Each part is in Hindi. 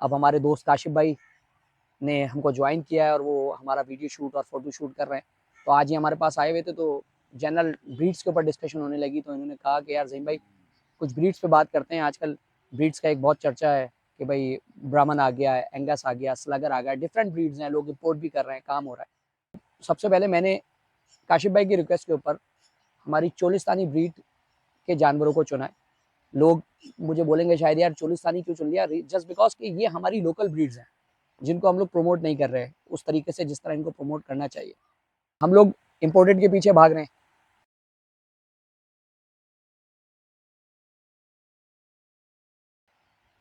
अब हमारे दोस्त काशिफ भाई ने हमको ज्वाइन किया है और वो हमारा वीडियो शूट और फोटो शूट कर रहे हैं। तो आज ही हमारे पास आए हुए थे, तो जनरल ब्रीड्स के ऊपर डिस्कशन होने लगी। तो इन्होंने कहा कि यार ज़हीम भाई, कुछ ब्रीड्स पे बात करते हैं। आजकल ब्रीड्स का एक बहुत चर्चा है कि भाई ब्राह्मण आ गया है, एंगस आ गया, स्लगर आ गया, डिफरेंट ब्रीड्स हैं, लोग इम्पोर्ट भी कर रहे हैं, काम हो रहा है। सबसे पहले मैंने काशिफ भाई की रिक्वेस्ट के ऊपर हमारी चोलिस्तानी ब्रीड के जानवरों को चुना है। लोग मुझे बोलेंगे शायद यार चोलिस्तानी क्यों चुन लिया, जस्ट बिकॉज कि ये हमारी लोकल ब्रीड्स हैं जिनको हम लोग प्रमोट नहीं कर रहे हैं उस तरीके से जिस तरह इनको प्रमोट करना चाहिए। हम लोग इम्पोर्टेड के पीछे भाग रहे हैं।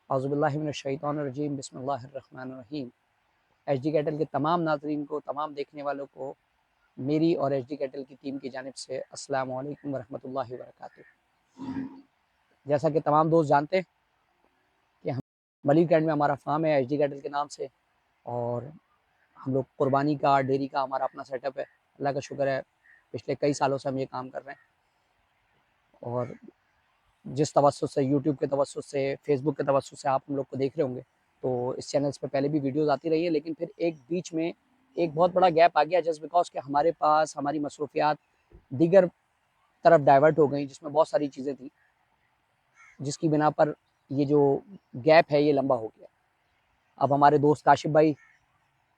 औज़ुबिल्लाहिमिनश्शैतानिर्रजीम, बिस्मिल्लाहिर्रहमानिर्रहीम। एचडी कैटल के तमाम नाज़रीन को, तमाम देखने वालों को मेरी और एचडी कैटल की टीम की जानिब से अस्सलामु अलैकुम वरहमतुल्लाहि वबरकातुहू। जैसा कि तमाम दोस्त जानते हैं कि हम मलिक कैंड में हमारा फार्म है एचडी कैटल के नाम से, और हम लोग कुर्बानी का, डेयरी का हमारा अपना सेटअप है। अल्लाह का शुक्र है, पिछले कई सालों से हम ये काम कर रहे हैं। और जिस तवज्जुह से, यूट्यूब के तवज्जुह से, फेसबुक के तवज्जुह से आप हम लोग को देख रहे होंगे, तो इस चैनल्स पे पहले भी वीडियोस आती रही है, लेकिन फिर एक बीच में एक बहुत बड़ा गैप आ गया, जस्ट बिकॉज कि हमारे पास हमारी मसरूफियात दीगर तरफ डाइवर्ट हो गई, जिसमें बहुत सारी चीज़ें थी, जिसकी बिना पर ये जो गैप है ये लंबा हो गया। अब हमारे दोस्त काशिफ भाई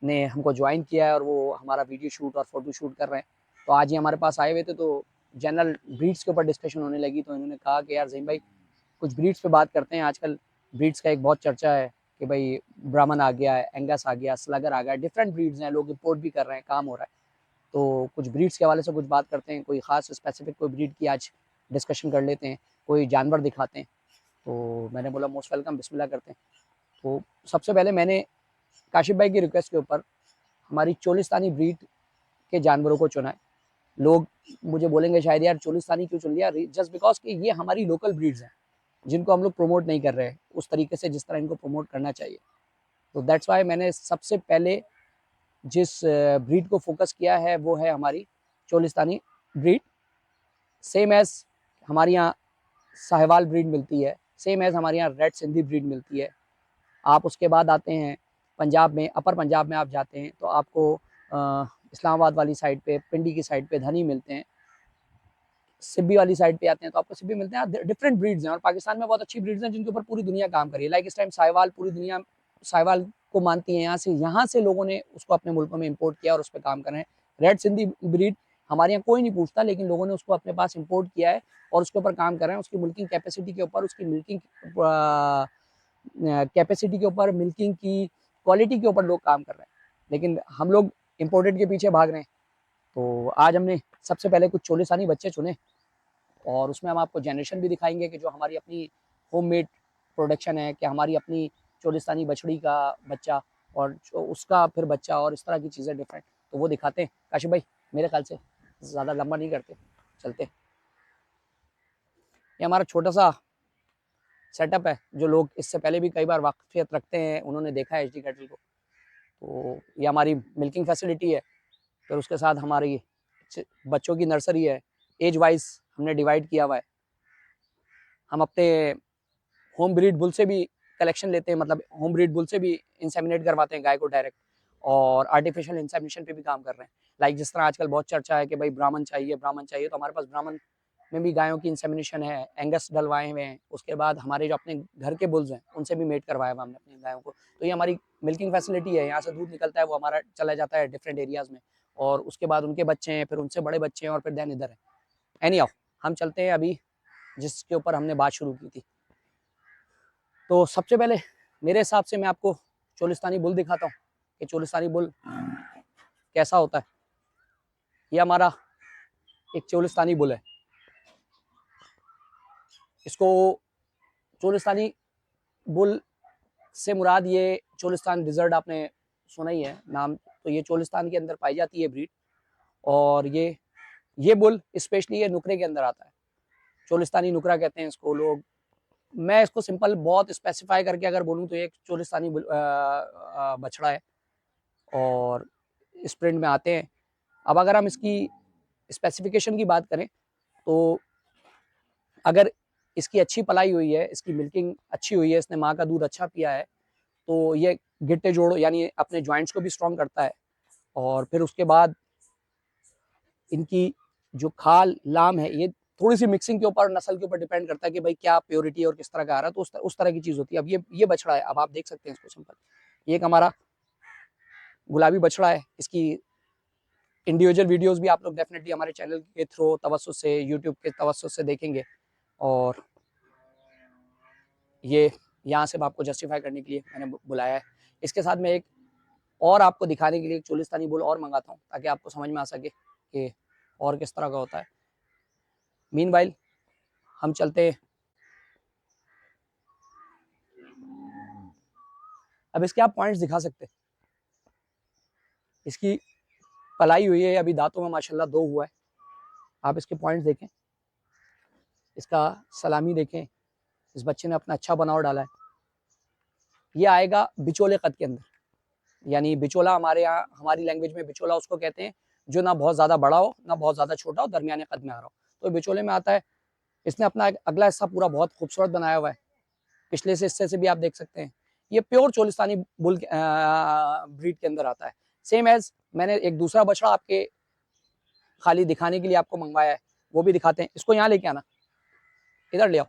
ने हमको ज्वाइन किया है और वो हमारा वीडियो शूट और फोटो शूट कर रहे हैं। तो आज ही हमारे पास आए हुए थे, तो जनरल ब्रीड्स के ऊपर डिस्कशन होने लगी। तो इन्होंने कहा कि यार ज़हीम भाई, कुछ ब्रीड्स पे बात करते हैं। आजकल ब्रीड्स का एक बहुत चर्चा है कि भाई ब्राह्मण आ गया है, एंगस आ गया, स्लगर आ गया, डिफरेंट ब्रीड्स हैं, लोग इम्पोर्ट भी कर रहे हैं, काम हो रहा है। तो कुछ ब्रीड्स के हवाले से कुछ बात करते हैं, कोई ख़ास स्पेसिफिक कोई ब्रीड की आज डिस्कशन कर लेते हैं, कोई जानवर दिखाते हैं। तो मैंने बोला मोस्ट वेलकम, बिस्मिल्लाह करते हैं। तो सबसे पहले मैंने काशिफ भाई की रिक्वेस्ट के ऊपर हमारी चोलिस्तानी ब्रीड के जानवरों को चुना है। लोग मुझे बोलेंगे शायद यार चोलिस्तानी क्यों चुन लिया, जस्ट बिकॉज कि ये हमारी लोकल ब्रीड्स हैं जिनको हम लोग प्रमोट नहीं कर रहे हैं उस तरीके से जिस तरह इनको प्रमोट करना चाहिए। तो दैट्स वाई मैंने सबसे पहले जिस ब्रीड को फोकस किया है वो है हमारी चोलिस्तानी ब्रीड। सेम एज हमारे यहाँ साहिवाल ब्रीड मिलती है, सेम एज हमारे यहाँ रेड सिंधी ब्रीड मिलती है। आप उसके बाद आते हैं पंजाब में, अपर पंजाब में आप जाते हैं तो आपको इस्लामाबाद वाली साइड पे, पिंडी की साइड पे धनी मिलते हैं। सिब्बी वाली साइड पे आते हैं तो आपको सिब्बी मिलते हैं। डिफरेंट ब्रीड्स हैं और पाकिस्तान में बहुत अच्छी ब्रीड्स हैं जिनके ऊपर पूरी दुनिया काम कर रही है। लाइक इस टाइम साहिवाल, पूरी दुनिया साहिवाल को मानती है। यहाँ से लोगों ने उसको अपने मुल्कों में इम्पोर्ट किया और उस पर काम कर रहे हैं। रेड सिंधी ब्रीड हमारे यहाँ कोई नहीं पूछता, लेकिन लोगों ने उसको अपने पास इम्पोर्ट किया है और उसके ऊपर काम कर रहे हैं। उसकी मिल्किंग कैपेसिटी के ऊपर, उसकी मिल्किंग कैपेसिटी के ऊपर, मिल्किंग की क्वालिटी के ऊपर लोग काम कर रहे हैं, लेकिन हम लोग इम्पोर्टेड के पीछे भाग रहे हैं। तो आज हमने सबसे पहले कुछ चोलिस्तानी बच्चे चुने और उसमें हम आपको जनरेशन भी दिखाएंगे कि जो हमारी अपनी होममेड प्रोडक्शन है, कि हमारी अपनी चोलिस्तानी बछड़ी का बच्चा और उसका फिर बच्चा और इस तरह की चीज़ें डिफरेंट, तो वो दिखाते हैं। काशिफ भाई, मेरे ख्याल से ज़्यादा लंबा नहीं करते, चलते। ये हमारा छोटा सा सेटअप है, जो लोग इससे पहले भी कई बार वाकफियत रखते हैं, उन्होंने देखा है एचडी कैटल को। तो ये हमारी मिल्किंग फैसिलिटी है, फिर उसके साथ हमारी बच्चों की नर्सरी है। एज वाइज हमने डिवाइड किया हुआ है। हम अपने होम ब्रीड बुल से भी कलेक्शन लेते हैं, मतलब होम ब्रीड बुल से भी इंसेमिनेट करवाते हैं गाय को डायरेक्ट, और आर्टिफिशियल इंसेमिनेशन पे भी काम कर रहे हैं। लाइक जिस तरह आजकल बहुत चर्चा है कि भाई ब्राह्मण चाहिए, ब्राह्मण चाहिए, तो हमारे पास ब्राह्मण में भी गायों की इंसेमिनेशन है, एंगस डलवाए हुए हैं। उसके बाद हमारे जो अपने घर के बुल्स हैं उनसे भी मेट करवाया हुआ हमने अपनी गायों को। तो ये हमारी मिल्किंग फैसिलिटी है। यहाँ से दूध निकलता है, वो हमारा चला जाता है डिफरेंट एरियाज में, और उसके बाद उनके बच्चे हैं, फिर उनसे बड़े बच्चे हैं, और फिर दैन इधर है। एनी हाउ, हम चलते हैं अभी जिसके ऊपर हमने बात शुरू की थी। तो सबसे पहले मेरे हिसाब से मैं आपको चोलिस्तानी बुल दिखाता हूँ कि चोलिस्तानी बुल कैसा होता है। ये हमारा एक चोलिस्तानी बुल है। इसको चोलिस्तानी बुल से मुराद ये चोलिस्तान डिजर्ट, आपने सुना ही है नाम, तो ये चोलिस्तान के अंदर पाई जाती है ब्रीड। और ये बुल स्पेशली ये नुकरे के अंदर आता है, चोलिस्तानी नुकरा कहते हैं इसको लोग। मैं इसको सिंपल बहुत स्पेसिफाई करके अगर बोलूँ तो ये एक चोलिस्तानी बछड़ा है और इस प्रिंट में आते हैं। अब अगर हम इसकी स्पेसिफिकेशन की बात करें तो अगर इसकी अच्छी पलाई हुई है, इसकी मिल्किंग अच्छी हुई है, इसने माँ का दूध अच्छा पिया है, तो ये गिट्टे जोड़ यानी अपने जॉइंट्स को भी स्ट्रॉन्ग करता है। और फिर उसके बाद इनकी जो खाल लाम है, ये थोड़ी सी मिक्सिंग के ऊपर, नस्ल के ऊपर डिपेंड करता है कि भाई क्या प्योरिटी और किस तरह का आ रहा है, तो उस तरह की चीज़ होती है। अब ये बछड़ा है, अब आप देख सकते हैं इसको सिंपल, ये एक हमारा गुलाबी बछड़ा है। इसकी इंडिविजुअल वीडियोस भी आप लोग डेफिनेटली हमारे चैनल के थ्रू तवज्जुह से, यूट्यूब के तवज्जुह से देखेंगे। और ये यहाँ से आपको जस्टिफाई करने के लिए मैंने बुलाया है। इसके साथ मैं एक और आपको दिखाने के लिए एक चोलिस्तानी बुल और मंगाता हूँ, ताकि आपको समझ में आ सके कि और किस तरह का होता है। मीनवाइल हम चलते हैं। अब इसके आप पॉइंट्स दिखा सकते हैं। इसकी पलाई हुई है, अभी दांतों में माशाल्लाह 2 हुआ है। आप इसके पॉइंट्स देखें, इसका सलामी देखें, इस बच्चे ने अपना अच्छा बनाव डाला है। ये आएगा बिचोले कद के अंदर, यानी बिचोला हमारे यहाँ, हमारी लैंग्वेज में बिचोला उसको कहते हैं जो ना बहुत ज़्यादा बड़ा हो ना बहुत ज़्यादा छोटा हो, दरमियाने कद में आ रहा हो, तो बिचोले में आता है। इसने अपना अगला हिस्सा पूरा बहुत खूबसूरत बनाया हुआ है। पिछले से हिस्से से भी आप देख सकते हैं, ये प्योर चोलिस्तानी बुल ब्रीड के अंदर आता है। सेम एज मैंने एक दूसरा बछड़ा आपके खाली दिखाने के लिए आपको मंगवाया है, वो भी दिखाते हैं। इसको यहाँ लेके आना, इधर ले आओ।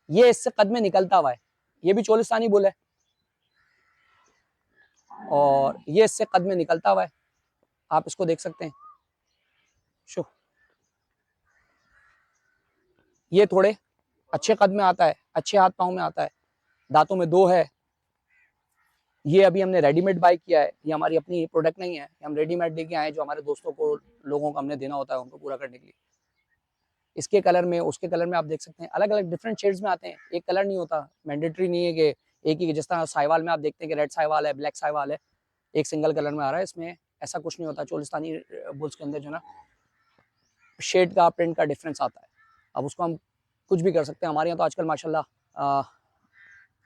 ये इससे कद में निकलता हुआ है, ये भी चोलिस्तानी बुल है और ये इससे कद में निकलता हुआ है। आप इसको देख सकते हैं। शो, ये थोड़े अच्छे कद में आता है, अच्छे हाथ पांव में आता है, दांतों में 2 है। ये अभी हमने रेडीमेड बाय किया है, ये हमारी अपनी प्रोडक्ट नहीं है, हम रेडीमेड लेके आए जो हमारे दोस्तों को, लोगों को हमने देना होता है उनको पूरा करने के लिए। इसके कलर में, उसके कलर में आप देख सकते हैं, अलग अलग डिफरेंट शेड्स में आते हैं। एक कलर नहीं होता, मैंडेटरी नहीं है कि एक ही, जिस तरह साहिवाल में आप देखते हैं कि रेड साहिवाल है, ब्लैक साहिवाल है, एक सिंगल कलर में आ रहा है। इसमें ऐसा कुछ नहीं होता। चोलिस्तानी बुल्स के अंदर जो ना शेड का, प्रिंट का डिफरेंस आता है। अब उसको हम कुछ भी कर सकते हैं। हमारे यहाँ तो आजकल माशाल्लाह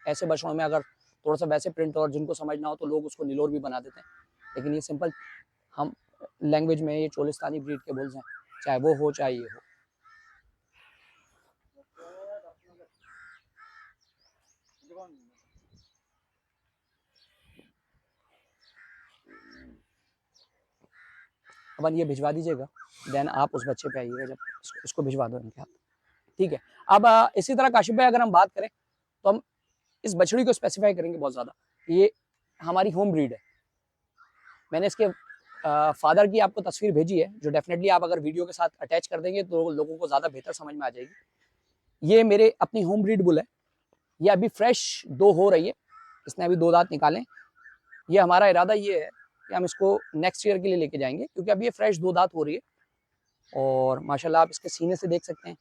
ऐसे बछड़ों में अगर थोड़ा सा वैसे प्रिंट और जिनको समझ ना हो तो लोग उसको नीलोर भी बना देते हैं, लेकिन ये सिंपल हम लैंग्वेज में ये चोलिस्तानी ब्रीड के बुल्स हैं, चाहे वो हो चाहे ये हो। अपन ये भिजवा दीजिएगा, देन आप उस बच्चे पे आइएगा जब इसको भिजवा दो इनके हाथ, ठीक है। अब इसी तरह काशिफ भाई अगर हम बात करें तो हम इस बछड़ी को स्पेसिफाई करेंगे बहुत ज़्यादा। ये हमारी होम ब्रीड है। मैंने इसके फादर की आपको तस्वीर भेजी है, जो डेफिनेटली आप अगर वीडियो के साथ अटैच कर देंगे तो लोगों को ज़्यादा बेहतर समझ में आ जाएगी। ये मेरे अपनी होम ब्रीड बुल है। ये अभी फ्रेश 2 हो रही है, इसने अभी 2 दांत निकाले। ये हमारा इरादा ये है कि हम इसको नेक्स्ट ईयर के लिए लेके जाएंगे, क्योंकि अभी ये फ्रेश 2 दांत हो रही है। और माशाल्लाह आप इसके सीने से देख सकते हैं,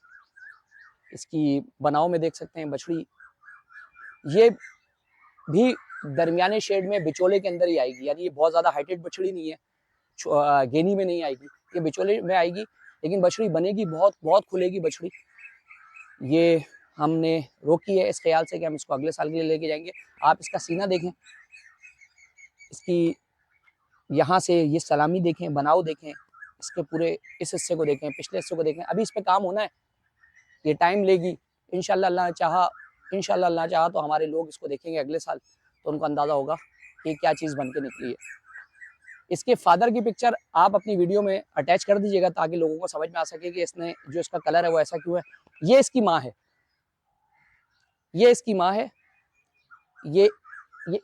इसकी बनाव में देख सकते हैं बछड़ी, ये भी दरमियाने शेड में बिचोले के अंदर ही आएगी। यानी ये बहुत ज़्यादा हाइटेड बछड़ी नहीं है, गेनी में नहीं आएगी, ये बिचोले में आएगी, लेकिन बछड़ी बनेगी बहुत बहुत खुलेगी बछड़ी। ये हमने रोकी है इस ख्याल से कि हम इसको अगले साल के लिए लेके जाएंगे। आप इसका सीना देखें, इसकी यहाँ से ये सलामी देखें, बनाव देखें, इसके पूरे इस हिस्से को देखें, पिछले हिस्से को देखें। अभी इस पे काम होना है, ये टाइम लेगी। इंशाल्लाह अल्लाह चाहा तो हमारे लोग इसको देखेंगे अगले साल, तो उनको अंदाज़ा होगा कि क्या चीज़ बन के निकली है। इसके फादर की पिक्चर आप अपनी वीडियो में अटैच कर दीजिएगा, ताकि लोगों को समझ में आ सके कि इसने जो इसका कलर है वो ऐसा क्यों है। ये इसकी माँ है, ये इसकी माँ है, ये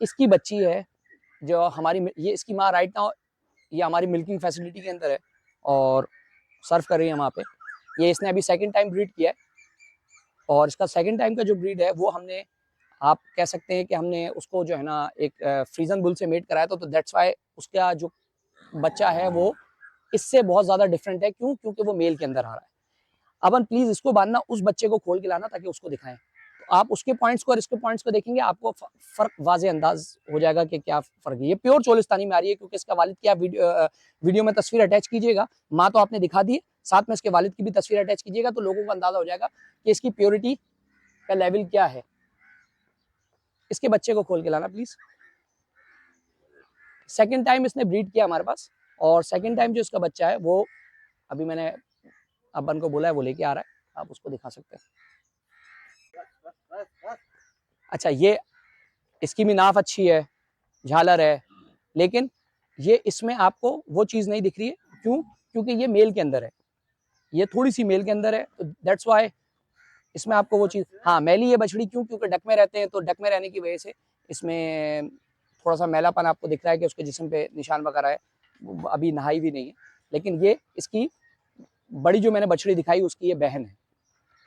इसकी बच्ची है जो हमारी, ये इसकी माँ राइट नाउ ये हमारी मिल्किंग फैसिलिटी के अंदर है और सर्व कर रही है वहाँ पे। ये इसने अभी सेकंड टाइम ब्रीड किया है, और इसका सेकंड टाइम का जो ब्रीड है वो हमने, आप कह सकते हैं कि हमने उसको जो है ना एक फ्रीजन बुल से मेट कराया था, तो दैट्स वाई उसका जो बच्चा है वो इससे बहुत ज़्यादा डिफरेंट है। क्यों? क्योंकि वो मेल के अंदर आ रहा है। अपन प्लीज़ इसको बांधना, उस बच्चे को खोल के लाना ताकि उसको दिखाएं, तो आप उसके पॉइंट्स को और इसके पॉइंट्स को देखेंगे, आपको फ़र्क वाज़े अंदाज हो जाएगा कि क्या फ़र्क है। ये प्योर चोलिस्तानी में आ रही है, क्योंकि इसका वालिद की आप वीडियो में तस्वीर अटैच कीजिएगा। माँ तो आपने दिखा दी है, साथ में इसके वालिद की भी तस्वीर अटैच कीजिएगा, तो लोगों को अंदाज़ा हो जाएगा कि इसकी प्योरिटी का लेवल क्या है। इसके बच्चे को खोल के लाना प्लीज़। सेकेंड टाइम इसने ब्रीड किया हमारे पास, और सेकेंड टाइम जो इसका बच्चा है वो अभी मैंने अब्बन को बोला है, वो लेके आ रहा है, आप उसको दिखा सकते हैं। अच्छा, ये इसकी भी नाफ अच्छी है, झालर है, लेकिन ये इसमें आपको वो चीज़ नहीं दिख रही है। क्यों? क्योंकि ये मेल के अंदर है, ये थोड़ी सी मेल के अंदर है, तो दैट्स वाई इसमें आपको वो चीज़। हाँ, मैली ये बछड़ी क्यों? क्योंकि डक में रहते हैं, तो डक में रहने की वजह से इसमें थोड़ा सा मैलापन आपको दिख रहा है कि उसके जिस्म पे निशान वगैरह है, अभी नहाई भी नहीं है। लेकिन ये इसकी बड़ी जो मैंने बछड़ी दिखाई उसकी ये बहन है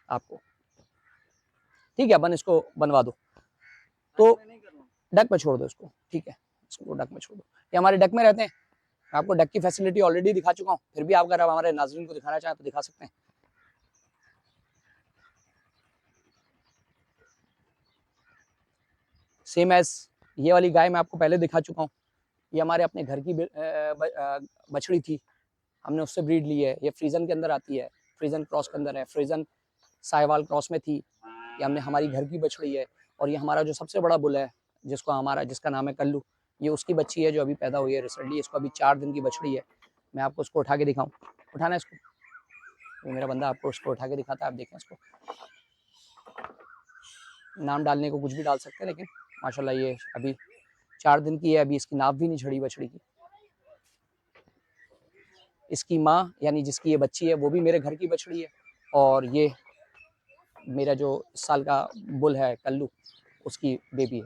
आपको। ठीक है, अपन इसको बनवा दो, तो डक में छोड़ दो इसको, ठीक है, इसको डक में छोड़ दो। ये हमारे डक में रहते हैं, आपको डक की फैसिलिटी ऑलरेडी दिखा चुका हूँ, फिर भी आप अगर हमारे नाज़रीन को दिखाना चाहें तो दिखा सकते हैं। सेम एज ये वाली गाय मैं आपको पहले दिखा चुका हूँ, ये हमारे अपने घर की बछड़ी थी, हमने उससे ब्रीड ली है। ये फ्रीजन के अंदर आती है, फ्रीजन क्रॉस के अंदर है, फ्रीजन साहिवाल क्रॉस में थी। ये हमने हमारी घर की बछड़ी है। और ये हमारा जो सबसे बड़ा बुल है जिसका नाम है कल्लू, ये उसकी बच्ची है जो अभी पैदा हुई है रिसेंटली। इसको अभी 4 दिन की बछड़ी है। मैं आपको उसको उठा के दिखाऊं, उठाना इसको, वो मेरा बंदा आपको उसको उठा के दिखाता है। आप देखें इसको, नाम डालने को कुछ भी डाल सकते हैं, लेकिन माशाल्लाह ये अभी 4 दिन की है, अभी इसकी नाप भी नहीं झड़ी बछड़ी की। इसकी माँ यानी जिसकी ये बच्ची है वो भी मेरे घर की बछड़ी है, और ये मेरा जो इस साल का बुल है कल्लू, उसकी बेबी है।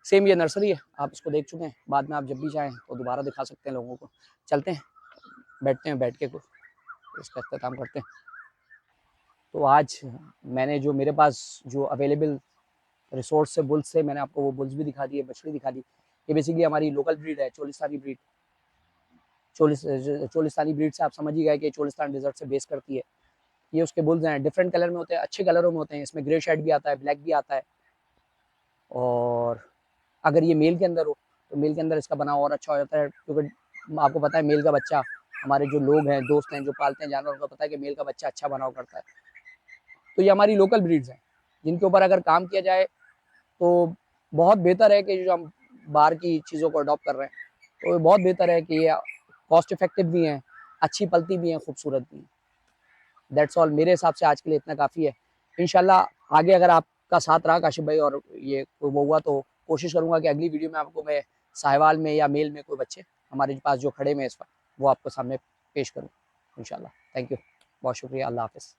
सेम ये नर्सरी है, आप इसको देख चुके हैं, बाद में आप जब भी चाहें तो दोबारा दिखा सकते हैं लोगों को। चलते हैं, बैठते हैं, बैठ के कुछ इसका अख्ताम करते हैं। तो आज मैंने जो मेरे पास जो अवेलेबल रिसोर्स से बुल्स से मैंने आपको वो बुल्स भी दिखा दिए, बछड़ी दिखा दी। ये बेसिकली हमारी लोकल ब्रीड है, चोलिस्तानी ब्रीड। चोलिस्तानी ब्रीड से आप समझ ही गए कि चोलिस्तान डिजर्ट से बेस करती है। ये उसके बुल्स हैं, डिफरेंट कलर में होते हैं, अच्छे कलरों में होते हैं। इसमें ग्रे शेड भी आता है, ब्लैक भी आता है। और अगर ये मेल के अंदर हो तो मेल के अंदर इसका बनाव और अच्छा हो जाता है, क्योंकि आपको पता है मेल का बच्चा, हमारे जो लोग हैं, दोस्त हैं जो पालते हैं जानवर, उनको पता है कि मेल का बच्चा अच्छा बनाव करता है। तो ये हमारी लोकल ब्रीड्स हैं, जिनके ऊपर अगर काम किया जाए तो बहुत बेहतर है कि जो हम बाहर की चीज़ों को अडॉप्ट कर रहे हैं, तो बहुत बेहतर है कि ये कॉस्ट इफेक्टिव भी हैं, अच्छी पलती भी हैं, खूबसूरत भी हैं। दैट्स ऑल, मेरे हिसाब से आज के लिए इतना काफ़ी है। इंशाल्लाह आगे अगर आपका साथ रहा काशिफ भाई और ये वो हुआ तो कोशिश करूंगा कि अगली वीडियो में आपको मैं साहिवाल में या मेल में कोई बच्चे हमारे पास जो खड़े में इस वक्त वो आपको सामने पेश करूँ इंशाल्लाह। थैंक यू, बहुत शुक्रिया, अल्लाह हाफिज़।